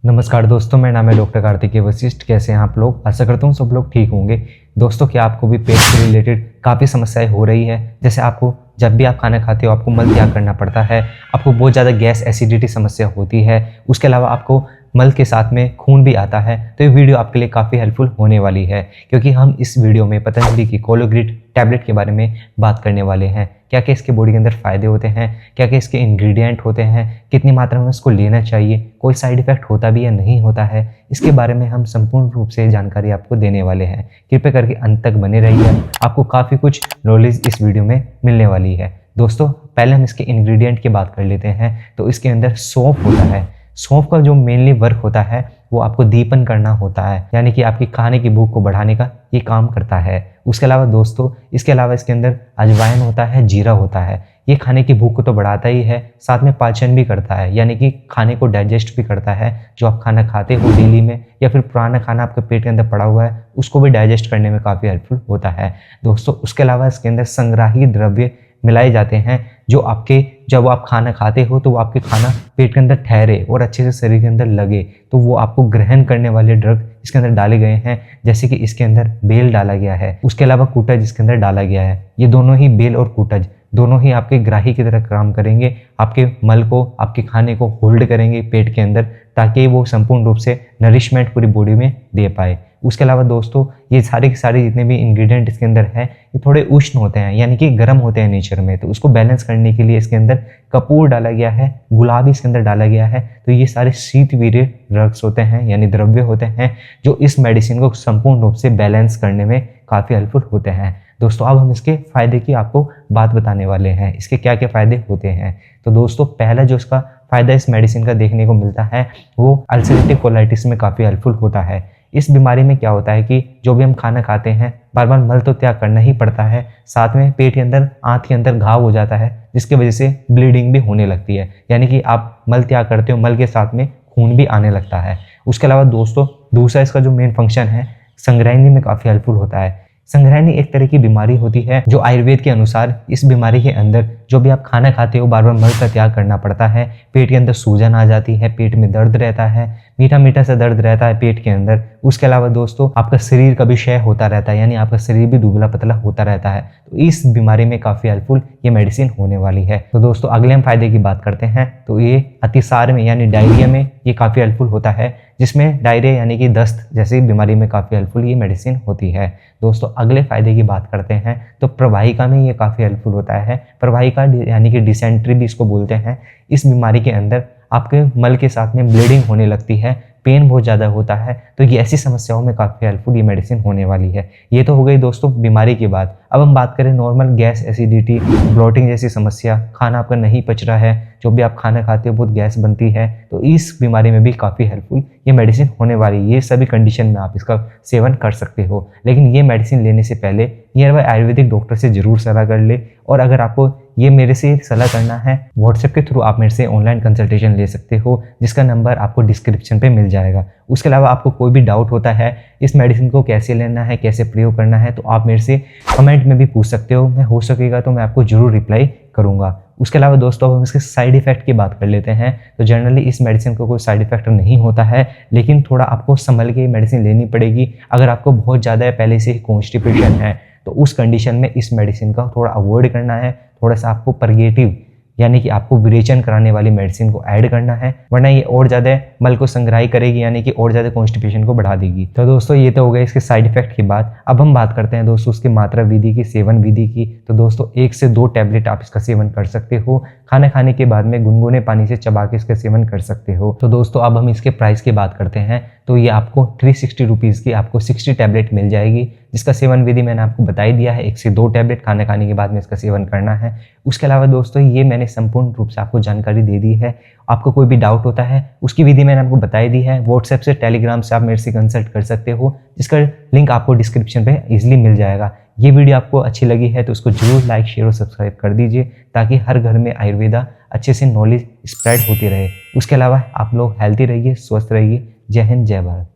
नमस्कार दोस्तों, मेरा नाम है डॉक्टर कार्तिकेय वशिष्ठ। कैसे हैं आप लोग? आशा करता हूँ सब लोग ठीक होंगे। दोस्तों, क्या आपको भी पेट से रिलेटेड काफ़ी समस्याएं हो रही है? जैसे आपको जब भी आप खाना खाते हो आपको मल त्याग करना पड़ता है, आपको बहुत ज़्यादा गैस एसिडिटी समस्या होती है, उसके अलावा आपको मल के साथ में खून भी आता है, तो ये वीडियो आपके लिए काफ़ी हेल्पफुल होने वाली है, क्योंकि हम इस वीडियो में पतंजलि की कोलोग्रिड टैबलेट के बारे में बात करने वाले हैं। क्या क्या इसके बॉडी के अंदर फ़ायदे होते हैं, क्या क्या इसके इंग्रेडिएंट होते हैं, कितनी मात्रा में इसको लेना चाहिए, कोई साइड इफेक्ट होता भी या नहीं होता है, इसके बारे में हम संपूर्ण रूप से जानकारी आपको देने वाले हैं। कृपया करके अंत तक बने रहिए, आपको काफ़ी कुछ नॉलेज इस वीडियो में मिलने वाली है। दोस्तों, पहले हम इसके इंग्रेडिएंट की बात कर लेते हैं। तो इसके अंदर सौंफ होता है। सौंफ का जो मेनली वर्क होता है वो आपको दीपन करना होता है, यानी कि आपकी खाने की भूख को बढ़ाने का ये काम करता है। उसके अलावा दोस्तों, इसके अलावा इसके अंदर अजवाइन होता है, जीरा होता है। ये खाने की भूख को तो बढ़ाता ही है, साथ में पाचन भी करता है, यानी कि खाने को डाइजेस्ट भी करता है। जो आप खाना खाते हो डेली में या फिर पुराना खाना आपके पेट के अंदर पड़ा हुआ है उसको भी डाइजेस्ट करने में काफ़ी हेल्पफुल होता है दोस्तों। उसके अलावा इसके अंदर संग्राही द्रव्य मिलाए जाते हैं, जो आपके जब आप खाना खाते हो तो वो आपके खाना पेट के अंदर ठहरे और अच्छे से शरीर के अंदर लगे, तो वो आपको ग्रहण करने वाले ड्रग इसके अंदर डाले गए हैं। जैसे कि इसके अंदर बेल डाला गया है, उसके अलावा कूटज इसके अंदर डाला गया है। ये दोनों ही बेल और कूटज दोनों ही आपके ग्राही की तरह काम करेंगे, आपके मल को, आपके खाने को होल्ड करेंगे पेट के अंदर, ताकि वो संपूर्ण रूप से नरिशमेंट पूरी बॉडी में दे पाए। उसके अलावा दोस्तों, ये सारे के सारे जितने भी इंग्रेडिएंट इसके अंदर है ये थोड़े उष्ण होते हैं, यानी कि गर्म होते हैं नेचर में, तो उसको बैलेंस करने के लिए इसके अंदर कपूर डाला गया है, गुलाब इसके अंदर डाला गया है। तो ये सारे शीतवीर्य ड्रग्स होते हैं, यानी द्रव्य होते हैं, जो इस मेडिसिन को संपूर्ण रूप से बैलेंस करने में काफ़ी हेल्पफुल होते हैं। दोस्तों, अब हम इसके फ़ायदे की आपको बात बताने वाले हैं, इसके क्या क्या फ़ायदे होते हैं। तो दोस्तों, पहला जो इसका फ़ायदा इस मेडिसिन का देखने को मिलता है वो अल्सरेटिव कोलाइटिस में काफ़ी हेल्पफुल होता है। इस बीमारी में क्या होता है कि जो भी हम खाना खाते हैं बार बार मल तो त्याग करना ही पड़ता है, साथ में पेट के अंदर, आंत के अंदर घाव हो जाता है, जिसकी वजह से ब्लीडिंग भी होने लगती है, यानी कि आप मल त्याग करते हो, मल के साथ में खून भी आने लगता है। उसके अलावा दोस्तों, दूसरा इसका जो मेन फंक्शन है संग्रहणी में काफ़ी हेल्पफुल होता है। संग्रहणी एक तरह की बीमारी होती है जो आयुर्वेद के अनुसार इस बीमारी के अंदर जो भी आप खाना खाते हो बार बार मल का त्याग करना पड़ता है, पेट के अंदर सूजन आ जाती है, पेट में दर्द रहता है, मीठा मीठा सा दर्द रहता है पेट के अंदर। उसके अलावा दोस्तों, आपका शरीर का भी क्षय होता रहता है, यानी आपका शरीर भी दुबला पतला होता रहता है। तो इस बीमारी में काफ़ी हेल्पफुल ये मेडिसिन होने वाली है। तो दोस्तों, अगले हम फायदे की बात करते हैं। तो ये अतिसार में यानी डायरिया में ये काफ़ी हेल्पफुल होता है, जिसमें डायरिया यानी कि दस्त जैसी बीमारी में काफ़ी हेल्पफुल ये मेडिसिन होती है। दोस्तों, अगले फायदे की बात करते हैं तो प्रवाहिका में ये काफ़ी हेल्पफुल होता है। प्रवाहिका यानी कि डिसेंट्री भी इसको बोलते हैं। इस बीमारी के अंदर आपके मल के साथ में ब्लीडिंग होने लगती है, पेन बहुत ज़्यादा होता है, तो ये ऐसी समस्याओं में काफ़ी हेल्पफुल ये मेडिसिन होने वाली है। ये तो हो गई दोस्तों बीमारी की बात। अब हम बात करें नॉर्मल गैस एसिडिटी, ब्लोटिंग जैसी समस्या, खाना आपका नहीं पच रहा है, जो भी आप खाना खाते हो बहुत गैस बनती है, तो इस बीमारी में भी काफ़ी हेल्पफुल ये मेडिसिन होने वाली है। ये सभी कंडीशन में आप इसका सेवन कर सकते हो, लेकिन ये मेडिसिन लेने से पहले नियर बाय आयुर्वेदिक डॉक्टर से ज़रूर सलाह कर ले। और अगर आपको ये मेरे से सलाह करना है, व्हाट्सएप के थ्रू आप मेरे से ऑनलाइन कंसल्टेशन ले सकते हो, जिसका नंबर आपको डिस्क्रिप्शन पे मिल जाएगा। उसके अलावा आपको कोई भी डाउट होता है इस मेडिसिन को कैसे लेना है, कैसे प्रयोग करना है, तो आप मेरे से कमेंट में भी पूछ सकते हो। मैं हो सकेगा तो मैं आपको ज़रूर रिप्लाई करूँगा। उसके अलावा दोस्तों, अब हम इसके साइड इफ़ेक्ट की बात कर लेते हैं। तो जनरली इस मेडिसिन को कोई साइड इफ़ेक्ट नहीं होता है, लेकिन थोड़ा आपको संभल के मेडिसिन लेनी पड़ेगी। अगर आपको बहुत ज़्यादा पहले से कॉन्स्टिपेशन है तो उस कंडीशन में इस मेडिसिन का थोड़ा अवॉइड करना है। थोड़ा सा आपको परगेटिव यानी कि आपको विरेचन कराने वाली मेडिसिन को ऐड करना है, वरना ये और ज़्यादा मल को संग्रही करेगी, यानी कि और ज़्यादा कॉन्स्टिपेशन को बढ़ा देगी। तो दोस्तों, ये तो हो गया इसके साइड इफेक्ट की बात। अब हम बात करते हैं दोस्तों उसकी मात्रा विधि की, सेवन विधि की। तो दोस्तों, 1 से 2 टैबलेट आप इसका सेवन कर सकते हो। खाना खाने के बाद में गुनगुने पानी से चबा के इसका सेवन कर सकते हो। तो दोस्तों, अब हम इसके प्राइस की बात करते हैं। तो ये आपको 360 रुपीज़ की आपको 60 टैबलेट मिल जाएगी, जिसका सेवन विधि मैंने आपको बता ही दिया है। 1 से 2 टैबलेट खाना खाने के बाद में इसका सेवन करना है। उसके अलावा दोस्तों, ये मैंने संपूर्ण रूप से आपको जानकारी दे दी है। आपको कोई भी डाउट होता है उसकी विधि मैंने आपको बताई दी है। व्हाट्सएप से, टेलीग्राम से आप मेरे से कंसल्ट कर सकते हो, जिसका लिंक आपको डिस्क्रिप्शन पे इजीली मिल जाएगा। ये वीडियो आपको अच्छी लगी है तो उसको जरूर लाइक, शेयर और सब्सक्राइब कर दीजिए, ताकि हर घर में आयुर्वेदा अच्छे से नॉलेज स्प्रेड होती रहे। उसके अलावा आप लोग हेल्थी रहिए, स्वस्थ रहिए। जय हिंद, जय भारत।